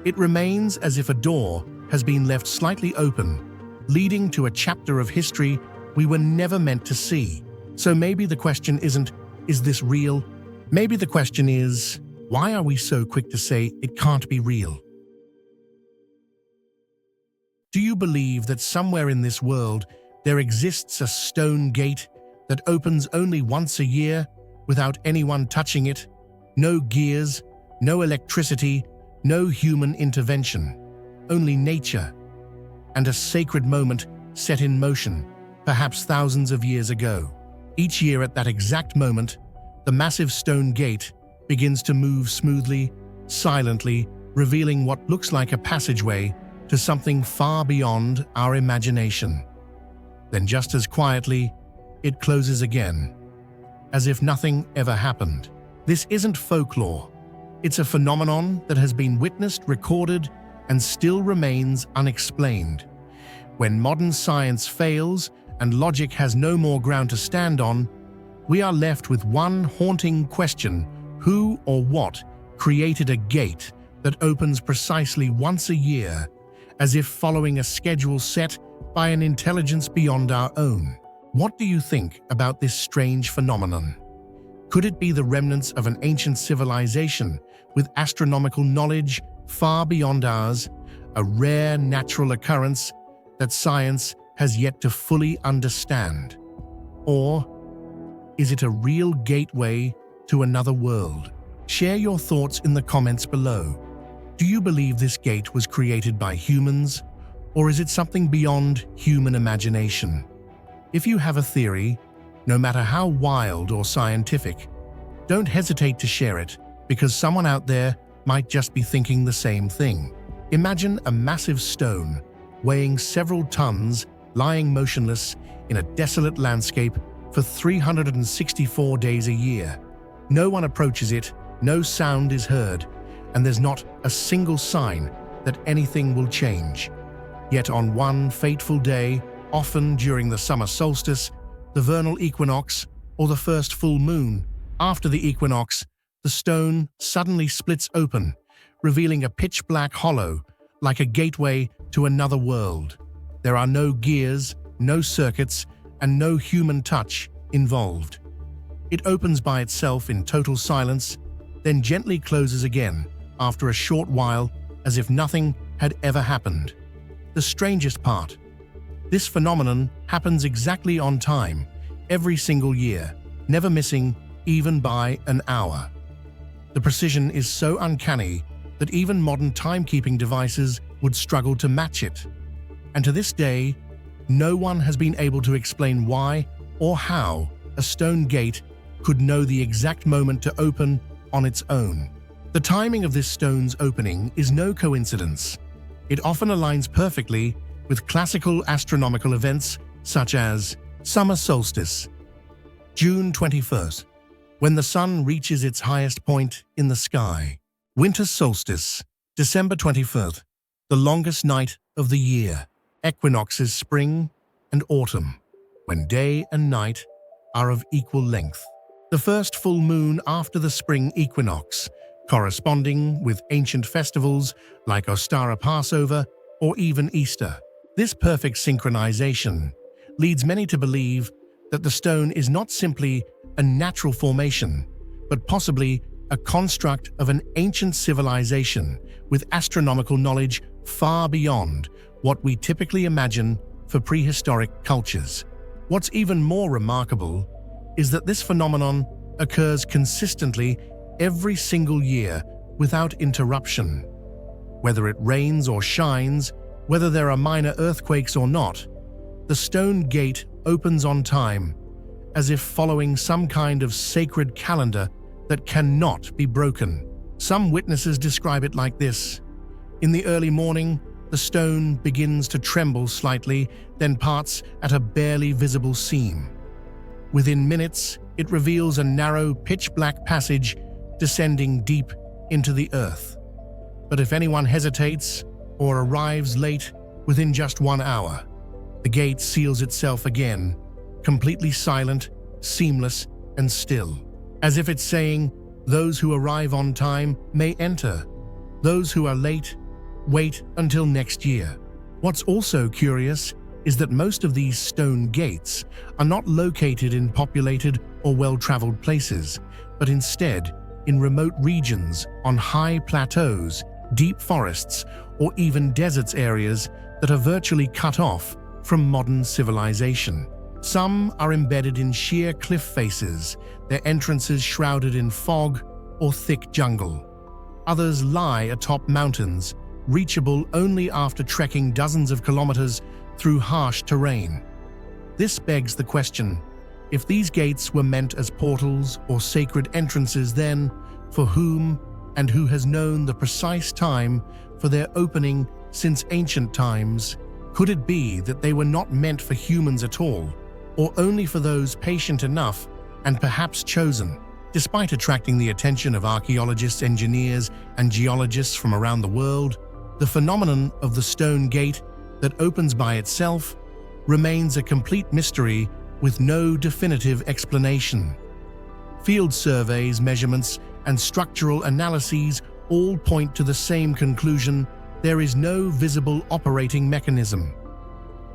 It remains as if a door has been left slightly open, leading to a chapter of history we were never meant to see. So maybe the question isn't, is this real? Maybe the question is, why are we so quick to say it can't be real? Do you believe that somewhere in this world there exists a stone gate that opens only once a year without anyone touching it? No gears, no electricity, no human intervention, only nature and a sacred moment set in motion, perhaps thousands of years ago. Each year at that exact moment, the massive stone gate begins to move smoothly, silently, revealing what looks like a passageway to something far beyond our imagination. Then just as quietly, it closes again, as if nothing ever happened. This isn't folklore. It's a phenomenon that has been witnessed, recorded, and still remains unexplained. When modern science fails and logic has no more ground to stand on, we are left with one haunting question: who or what created a gate that opens precisely once a year, as if following a schedule set by an intelligence beyond our own? What do you think about this strange phenomenon? Could it be the remnants of an ancient civilization with astronomical knowledge far beyond ours, a rare natural occurrence that science has yet to fully understand? Or is it a real gateway to another world? Share your thoughts in the comments below. Do you believe this gate was created by humans, or is it something beyond human imagination? If you have a theory, no matter how wild or scientific, don't hesitate to share it, because someone out there might just be thinking the same thing. Imagine a massive stone, weighing several tons, lying motionless in a desolate landscape for 364 days a year. No one approaches it, no sound is heard, and there's not a single sign that anything will change. Yet on one fateful day, often during the summer solstice, the vernal equinox, or the first full moon after the equinox, the stone suddenly splits open, revealing a pitch-black hollow, like a gateway to another world. There are no gears, no circuits, and no human touch involved. It opens by itself in total silence, then gently closes again after a short while, as if nothing had ever happened. The strangest part: this phenomenon happens exactly on time, every single year, never missing even by an hour. The precision is so uncanny that even modern timekeeping devices would struggle to match it. And to this day, no one has been able to explain why or how a stone gate could know the exact moment to open on its own. The timing of this stone's opening is no coincidence. It often aligns perfectly with classical astronomical events such as summer solstice, June 21st, when the sun reaches its highest point in the sky; winter solstice, December 21st, the longest night of the year; equinoxes, spring and autumn, when day and night are of equal length; the first full moon after the spring equinox, corresponding with ancient festivals like Ostara Passover or even Easter. This perfect synchronization leads many to believe that the stone is not simply a natural formation, but possibly a construct of an ancient civilization with astronomical knowledge far beyond what we typically imagine for prehistoric cultures. What's even more remarkable is that this phenomenon occurs consistently every single year without interruption. Whether it rains or shines, whether there are minor earthquakes or not, the stone gate opens on time, as if following some kind of sacred calendar that cannot be broken. Some witnesses describe it like this: in the early morning, the stone begins to tremble slightly, then parts at a barely visible seam. Within minutes, it reveals a narrow, pitch-black passage descending deep into the earth. But if anyone hesitates or arrives late within just 1 hour, the gate seals itself again, completely silent, seamless, and still, as if it's saying, those who arrive on time may enter. Those who are late, wait until next year. What's also curious is that most of these stone gates are not located in populated or well-traveled places, but instead in remote regions, on high plateaus, deep forests, or even deserts areas that are virtually cut off from modern civilization. Some are embedded in sheer cliff faces, their entrances shrouded in fog or thick jungle. Others lie atop mountains, reachable only after trekking dozens of kilometers through harsh terrain. This begs the question: if these gates were meant as portals or sacred entrances, then for whom and who has known the precise time for their opening since ancient times? Could it be that they were not meant for humans at all, or only for those patient enough and perhaps chosen? Despite attracting the attention of archaeologists, engineers, and geologists from around the world, the phenomenon of the stone gate that opens by itself remains a complete mystery with no definitive explanation. Field surveys, measurements, and structural analyses all point to the same conclusion: there is no visible operating mechanism.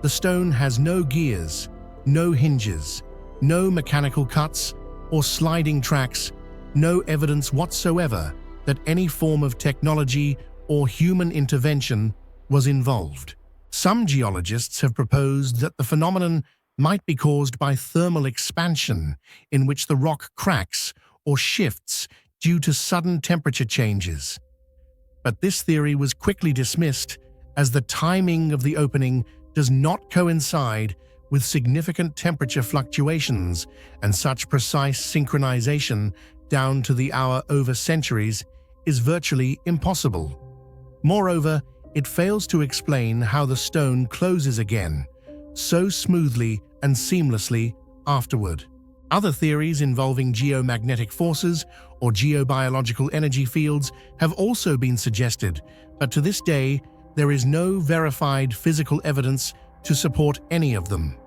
The stone has no gears, no hinges, no mechanical cuts or sliding tracks, no evidence whatsoever that any form of technology or human intervention was involved. Some geologists have proposed that the phenomenon might be caused by thermal expansion, in which the rock cracks or shifts due to sudden temperature changes. But this theory was quickly dismissed, as the timing of the opening does not coincide with significant temperature fluctuations, and such precise synchronization down to the hour over centuries is virtually impossible. Moreover, it fails to explain how the stone closes again so smoothly and seamlessly afterward. Other theories involving geomagnetic forces or geobiological energy fields have also been suggested, but to this day, there is no verified physical evidence to support any of them.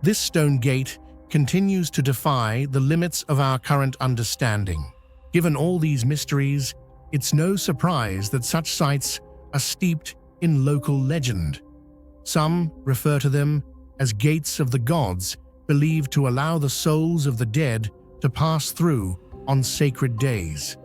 This stone gate continues to defy the limits of our current understanding. Given all these mysteries, it's no surprise that such sites are steeped in local legend. Some refer to them as gates of the gods, believed to allow the souls of the dead to pass through on sacred days.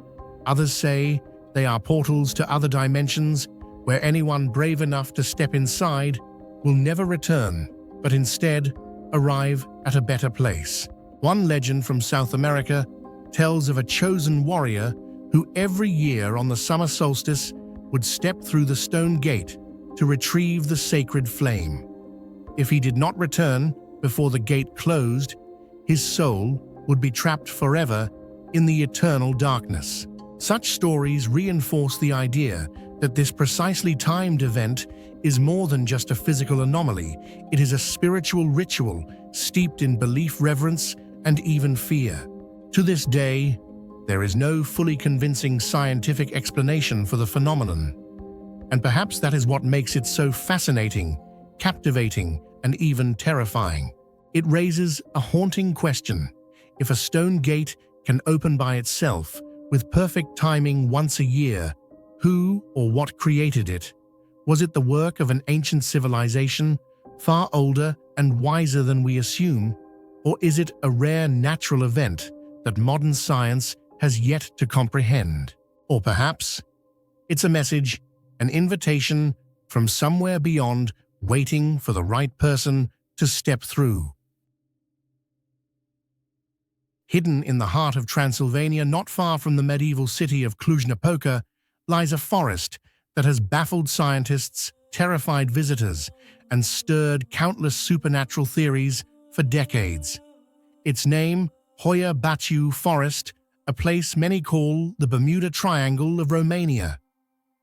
Others say they are portals to other dimensions where anyone brave enough to step inside will never return, but instead arrive at a better place. One legend from South America tells of a chosen warrior who every year on the summer solstice would step through the stone gate to retrieve the sacred flame. If he did not return before the gate closed, his soul would be trapped forever in the eternal darkness. Such stories reinforce the idea that this precisely timed event is more than just a physical anomaly. It is a spiritual ritual steeped in belief, reverence, and even fear. To this day, there is no fully convincing scientific explanation for the phenomenon. And perhaps that is what makes it so fascinating, captivating, and even terrifying. It raises a haunting question. If a stone gate can open by itself, with perfect timing once a year, who or what created it? Was it the work of an ancient civilization, far older and wiser than we assume? Or is it a rare natural event that modern science has yet to comprehend? Or perhaps it's a message, an invitation from somewhere beyond, waiting for the right person to step through. Hidden in the heart of Transylvania, not far from the medieval city of Cluj-Napoca, lies a forest that has baffled scientists, terrified visitors, and stirred countless supernatural theories for decades. Its name, Hoia Baciu Forest, a place many call the Bermuda Triangle of Romania.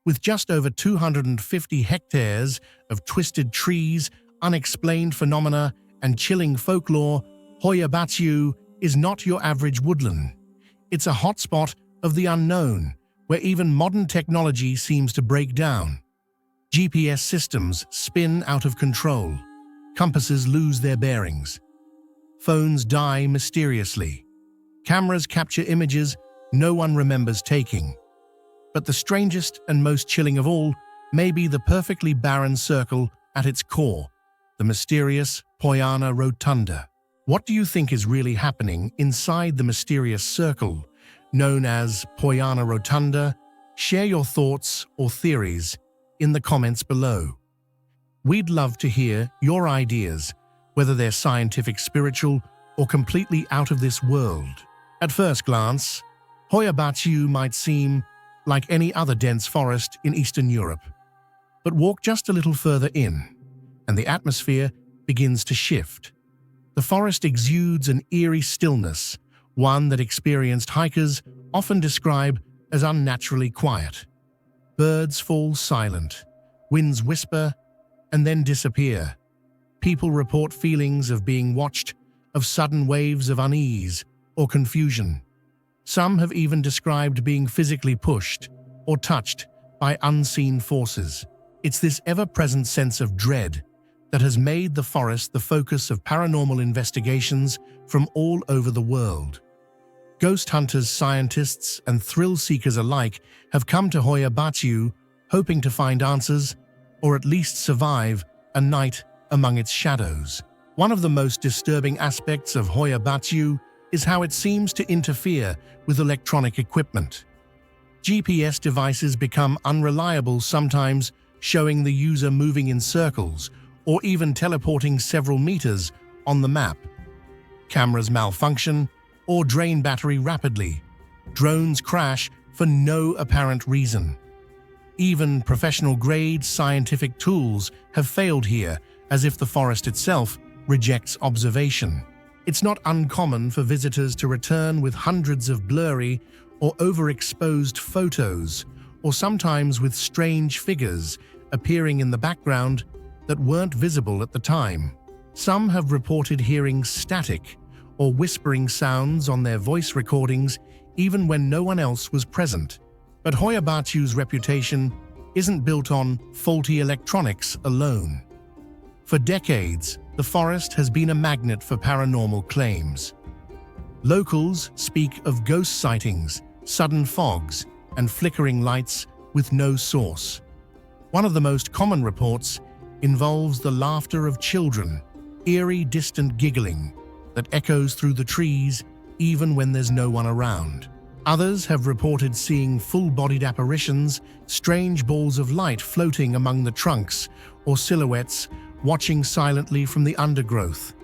With just over 250 hectares of twisted trees, unexplained phenomena, and chilling folklore, Hoia Baciu is not your average woodland. It's a hotspot of the unknown, where even modern technology seems to break down. GPS systems spin out of control. Compasses lose their bearings. Phones die mysteriously. Cameras capture images no one remembers taking. But the strangest and most chilling of all may be the perfectly barren circle at its core, the mysterious Poiana Rotunda. What do you think is really happening inside the mysterious circle, known as Poiana Rotunda? Share your thoughts or theories in the comments below. We'd love to hear your ideas, whether they're scientific, spiritual, or completely out of this world. At first glance, Hoia Baciu might seem like any other dense forest in Eastern Europe. But walk just a little further in, and the atmosphere begins to shift. The forest exudes an eerie stillness, one that experienced hikers often describe as unnaturally quiet. Birds fall silent, winds whisper, and then disappear. People report feelings of being watched, of sudden waves of unease or confusion. Some have even described being physically pushed or touched by unseen forces. It's this ever-present sense of dread that has made the forest the focus of paranormal investigations from all over the world. Ghost hunters, scientists, and thrill-seekers alike have come to Hoia Baciu hoping to find answers, or at least survive, a night among its shadows. One of the most disturbing aspects of Hoia Baciu is how it seems to interfere with electronic equipment. GPS devices become unreliable, sometimes showing the user moving in circles or even teleporting several meters on the map. Cameras malfunction or drain battery rapidly. Drones crash for no apparent reason. Even professional-grade scientific tools have failed here, as if the forest itself rejects observation. It's not uncommon for visitors to return with hundreds of blurry or overexposed photos, or sometimes with strange figures appearing in the background that weren't visible at the time. Some have reported hearing static or whispering sounds on their voice recordings even when no one else was present. But Hoia Baciu's reputation isn't built on faulty electronics alone. For decades, the forest has been a magnet for paranormal claims. Locals speak of ghost sightings, sudden fogs, and flickering lights with no source. One of the most common reports involves the laughter of children, eerie, distant giggling that echoes through the trees even when there's no one around. Others have reported seeing full-bodied apparitions, strange balls of light floating among the trunks, or silhouettes watching silently from the undergrowth.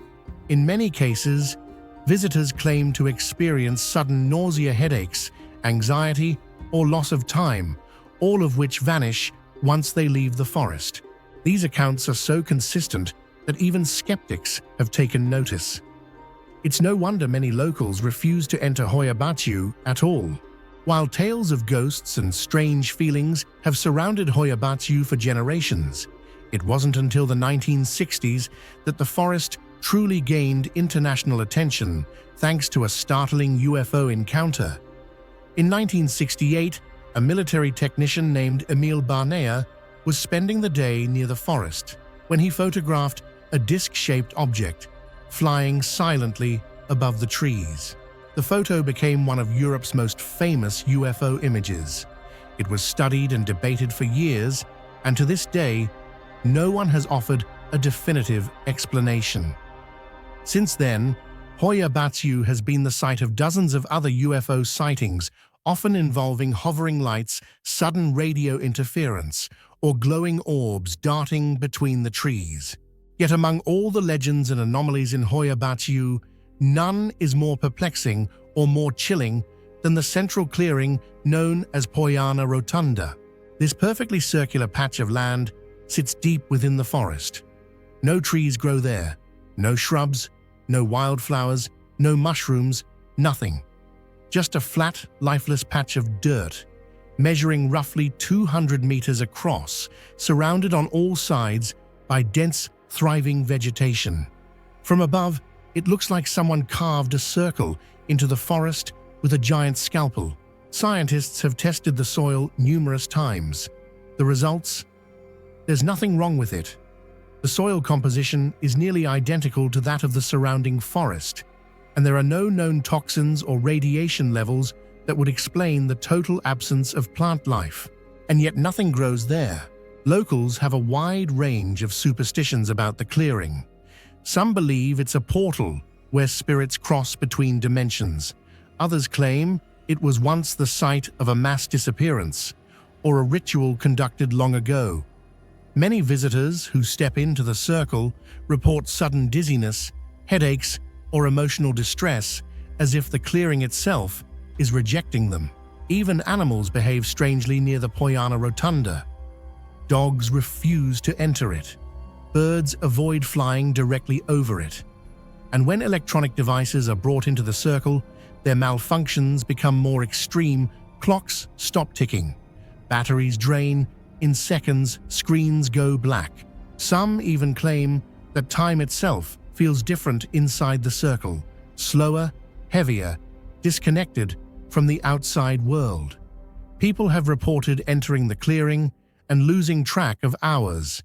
In many cases, visitors claim to experience sudden nausea, headaches, anxiety, or loss of time, all of which vanish once they leave the forest. These accounts are so consistent that even skeptics have taken notice. It's no wonder many locals refuse to enter Hoia Baciu at all. While tales of ghosts and strange feelings have surrounded Hoia Baciu for generations, it wasn't until the 1960s that the forest truly gained international attention thanks to a startling UFO encounter. In 1968, a military technician named Emil Barnea was spending the day near the forest when he photographed a disc-shaped object flying silently above the trees. The photo became one of Europe's most famous UFO images. It was studied and debated for years, and to this day, no one has offered a definitive explanation. Since then, Hoia Baciu has been the site of dozens of other UFO sightings, often involving hovering lights, sudden radio interference, or glowing orbs darting between the trees. Yet among all the legends and anomalies in Hoia Baciu, none is more perplexing or more chilling than the central clearing known as Poiana Rotunda. This perfectly circular patch of land sits deep within the forest. No trees grow there, no shrubs, no wildflowers, no mushrooms, nothing. Just a flat, lifeless patch of dirt, measuring roughly 200 meters across, surrounded on all sides by dense, thriving vegetation. From above, it looks like someone carved a circle into the forest with a giant scalpel. Scientists have tested the soil numerous times. The results? There's nothing wrong with it. The soil composition is nearly identical to that of the surrounding forest, and there are no known toxins or radiation levels that would explain the total absence of plant life. And yet nothing grows there. Locals have a wide range of superstitions about the clearing. Some believe it's a portal where spirits cross between dimensions. Others claim it was once the site of a mass disappearance or a ritual conducted long ago. Many visitors who step into the circle report sudden dizziness, headaches, or emotional distress, as if the clearing itself is rejecting them. Even animals behave strangely near the Poiana Rotunda. Dogs refuse to enter it. Birds avoid flying directly over it. And when electronic devices are brought into the circle, their malfunctions become more extreme. Clocks stop ticking. Batteries drain. In seconds, screens go black. Some even claim that time itself feels different inside the circle, slower, heavier, disconnected from the outside world. People have reported entering the clearing and losing track of hours,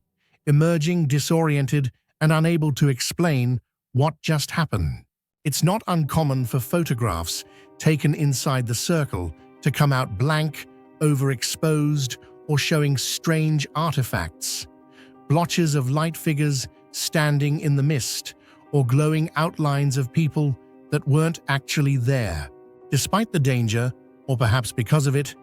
emerging disoriented and unable to explain what just happened. It's not uncommon for photographs taken inside the circle to come out blank, overexposed, or showing strange artifacts, blotches of light figures standing in the mist, or glowing outlines of people that weren't actually there. Despite the danger, or perhaps because of it,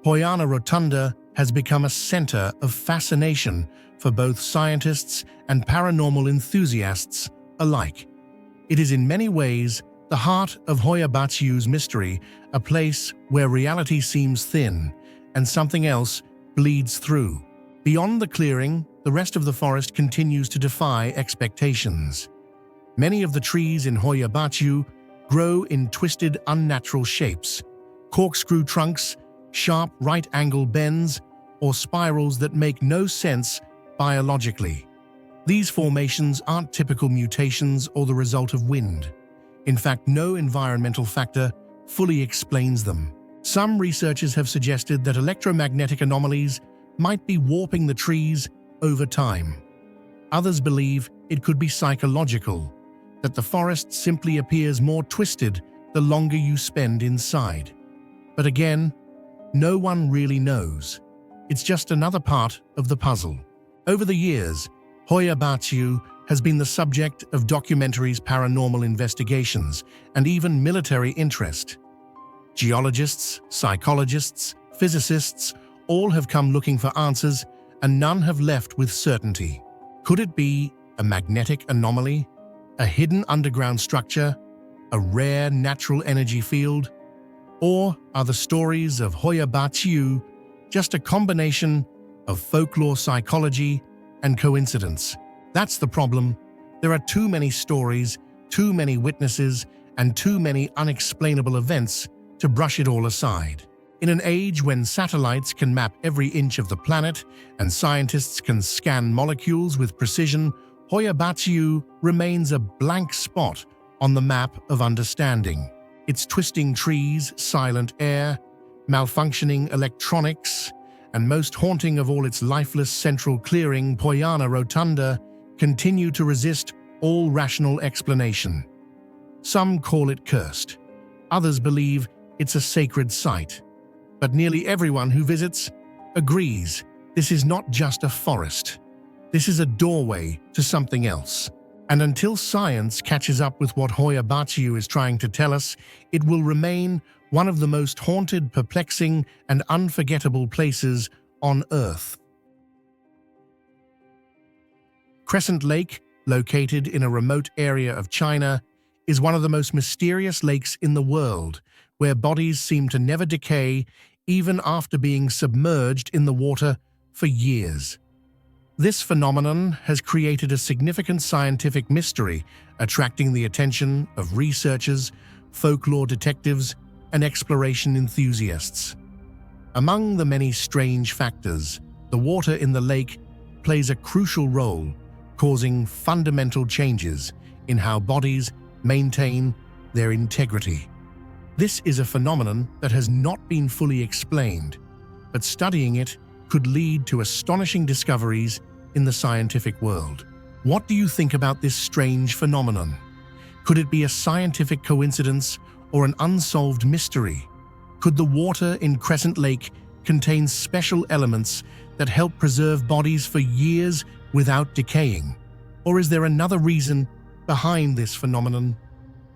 Poiana Rotunda has become a center of fascination for both scientists and paranormal enthusiasts alike. It is in many ways the heart of Hoia Baciu's mystery, a place where reality seems thin and something else bleeds through. Beyond the clearing, the rest of the forest continues to defy expectations. Many of the trees in Hoia Baciu grow in twisted, unnatural shapes, corkscrew trunks, sharp right-angle bends, or spirals that make no sense biologically. These formations aren't typical mutations or the result of wind. In fact, no environmental factor fully explains them. Some researchers have suggested that electromagnetic anomalies might be warping the trees over time. Others believe it could be psychological, that the forest simply appears more twisted the longer you spend inside. But again, no one really knows. It's just another part of the puzzle. Over the years, Hoya Baciu has been the subject of documentaries, paranormal investigations, and even military interest. Geologists, psychologists, physicists all have come looking for answers, and none have left with certainty. Could it be a magnetic anomaly, a hidden underground structure, a rare natural energy field? Or are the stories of Hoya Baciu just a combination of folklore, psychology, and coincidence? That's the problem. There are too many stories, too many witnesses, and too many unexplainable events to brush it all aside. In an age when satellites can map every inch of the planet and scientists can scan molecules with precision, Hoya Baciu remains a blank spot on the map of understanding. Its twisting trees, silent air, malfunctioning electronics, and most haunting of all, its lifeless central clearing, Poiana Rotunda, continue to resist all rational explanation. Some call it cursed. Others believe it's a sacred site. But nearly everyone who visits agrees this is not just a forest. This is a doorway to something else. And until science catches up with what Hoya Baciu is trying to tell us, it will remain one of the most haunted, perplexing, and unforgettable places on Earth. Crescent Lake, located in a remote area of China, is one of the most mysterious lakes in the world, where bodies seem to never decay even after being submerged in the water for years. This phenomenon has created a significant scientific mystery, attracting the attention of researchers, folklore detectives, and exploration enthusiasts. Among the many strange factors, the water in the lake plays a crucial role, causing fundamental changes in how bodies maintain their integrity. This is a phenomenon that has not been fully explained, but studying it could lead to astonishing discoveries in the scientific world. What do you think about this strange phenomenon? Could it be a scientific coincidence or an unsolved mystery? Could the water in Crescent Lake contain special elements that help preserve bodies for years without decaying? Or is there another reason behind this phenomenon?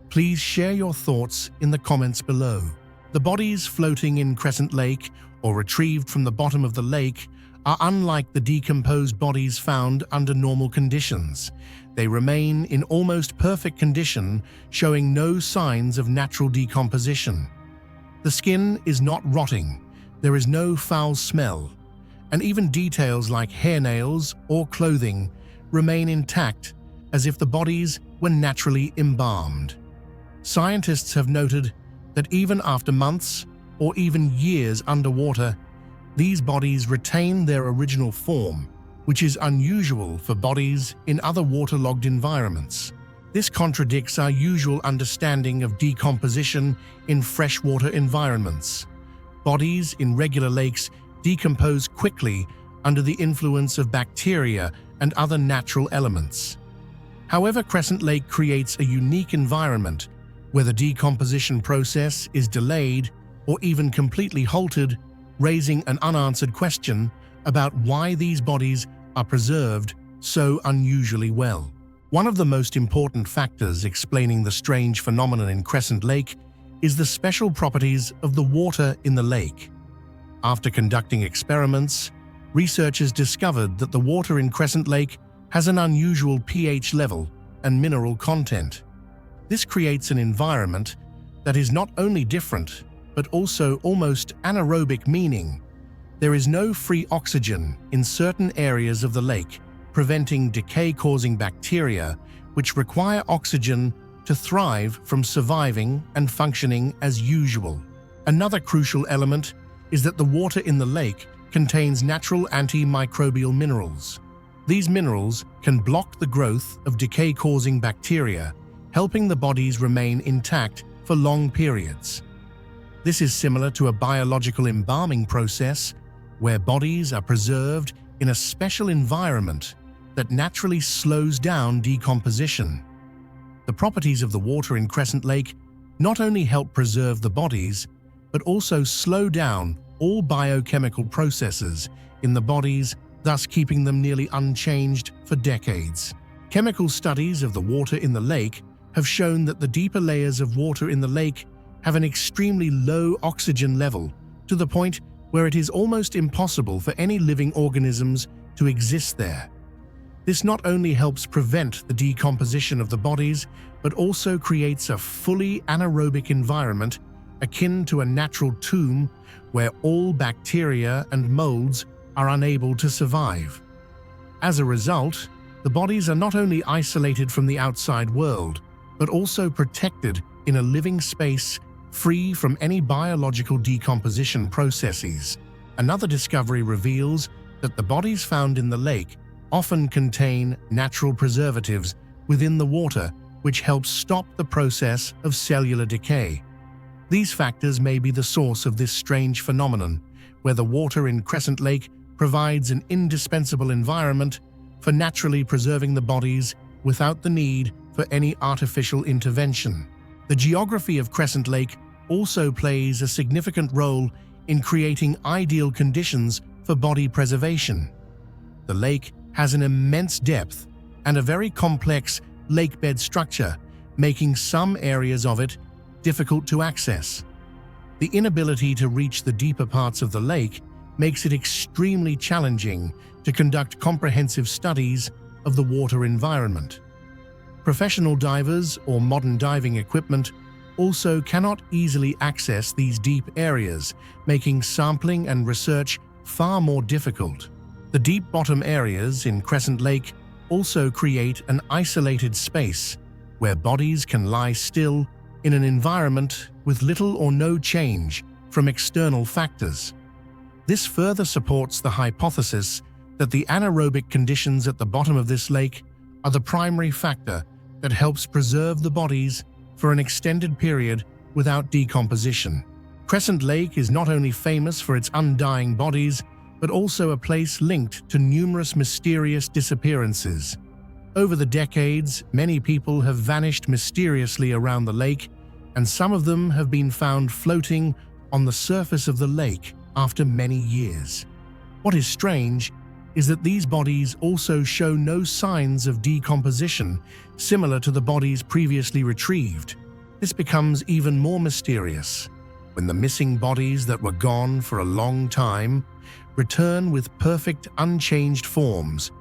Please share your thoughts in the comments below. The bodies floating in Crescent Lake or retrieved from the bottom of the lake are unlike the decomposed bodies found under normal conditions. They remain in almost perfect condition, showing no signs of natural decomposition. The skin is not rotting, there is no foul smell, and even details like hairnails or clothing remain intact as if the bodies were naturally embalmed. Scientists have noted that even after months or even years underwater, these bodies retain their original form, which is unusual for bodies in other waterlogged environments. This contradicts our usual understanding of decomposition in freshwater environments. Bodies in regular lakes decompose quickly under the influence of bacteria and other natural elements. However, Crescent Lake creates a unique environment where the decomposition process is delayed or even completely halted, raising an unanswered question about why these bodies are preserved so unusually well. One of the most important factors explaining the strange phenomenon in Crescent Lake is the special properties of the water in the lake. After conducting experiments, researchers discovered that the water in Crescent Lake has an unusual pH level and mineral content. This creates an environment that is not only different, but also almost anaerobic, meaning there is no free oxygen in certain areas of the lake, preventing decay-causing bacteria which require oxygen to thrive from surviving and functioning as usual. Another crucial element is that the water in the lake contains natural antimicrobial minerals. These minerals can block the growth of decay-causing bacteria, helping the bodies remain intact for long periods. This is similar to a biological embalming process where bodies are preserved in a special environment that naturally slows down decomposition. The properties of the water in Crescent Lake not only help preserve the bodies, but also slow down all biochemical processes in the bodies, thus keeping them nearly unchanged for decades. Chemical studies of the water in the lake have shown that the deeper layers of water in the lake have an extremely low oxygen level, to the point where it is almost impossible for any living organisms to exist there. This not only helps prevent the decomposition of the bodies, but also creates a fully anaerobic environment akin to a natural tomb where all bacteria and molds are unable to survive. As a result, the bodies are not only isolated from the outside world, but also protected in a living space free from any biological decomposition processes. Another discovery reveals that the bodies found in the lake often contain natural preservatives within the water, which helps stop the process of cellular decay. These factors may be the source of this strange phenomenon, where the water in Crescent Lake provides an indispensable environment for naturally preserving the bodies without the need for any artificial intervention. The geography of Crescent Lake also plays a significant role in creating ideal conditions for body preservation. The lake has an immense depth and a very complex lakebed structure, making some areas of it difficult to access. The inability to reach the deeper parts of the lake makes it extremely challenging to conduct comprehensive studies of the water environment. Professional divers or modern diving equipment also cannot easily access these deep areas, making sampling and research far more difficult. The deep bottom areas in Crescent Lake also create an isolated space where bodies can lie still in an environment with little or no change from external factors. This further supports the hypothesis that the anaerobic conditions at the bottom of this lake are the primary factor that helps preserve the bodies for an extended period without decomposition. Crescent Lake is not only famous for its undying bodies, but also a place linked to numerous mysterious disappearances. Over the decades, many people have vanished mysteriously around the lake, and some of them have been found floating on the surface of the lake after many years. What is strange is that these bodies also show no signs of decomposition, similar to the bodies previously retrieved. This becomes even more mysterious when the missing bodies that were gone for a long time return with perfect, unchanged forms,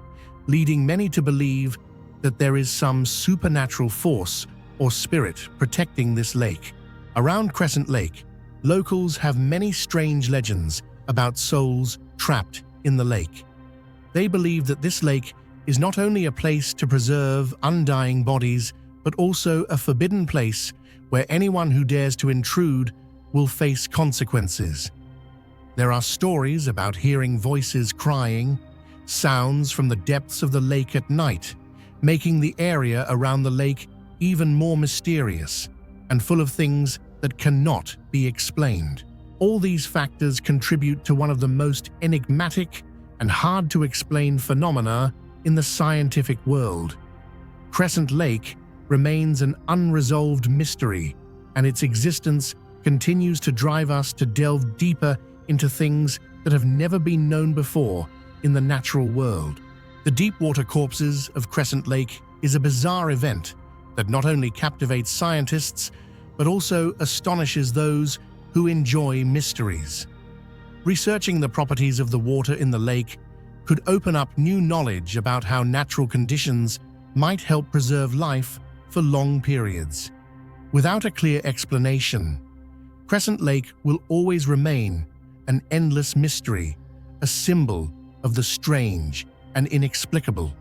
leading many to believe that there is some supernatural force or spirit protecting this lake. Around Crescent Lake, locals have many strange legends about souls trapped in the lake. They believe that this lake is not only a place to preserve undying bodies, but also a forbidden place where anyone who dares to intrude will face consequences. There are stories about hearing voices crying, sounds from the depths of the lake at night, making the area around the lake even more mysterious and full of things that cannot be explained. All these factors contribute to one of the most enigmatic and hard-to-explain phenomena in the scientific world. Crescent Lake remains an unresolved mystery, and its existence continues to drive us to delve deeper into things that have never been known before in the natural world. The deep-water corpses of Crescent Lake is a bizarre event that not only captivates scientists, but also astonishes those who enjoy mysteries. Researching the properties of the water in the lake could open up new knowledge about how natural conditions might help preserve life for long periods. Without a clear explanation, Crescent Lake will always remain an endless mystery, a symbol of the strange and inexplicable.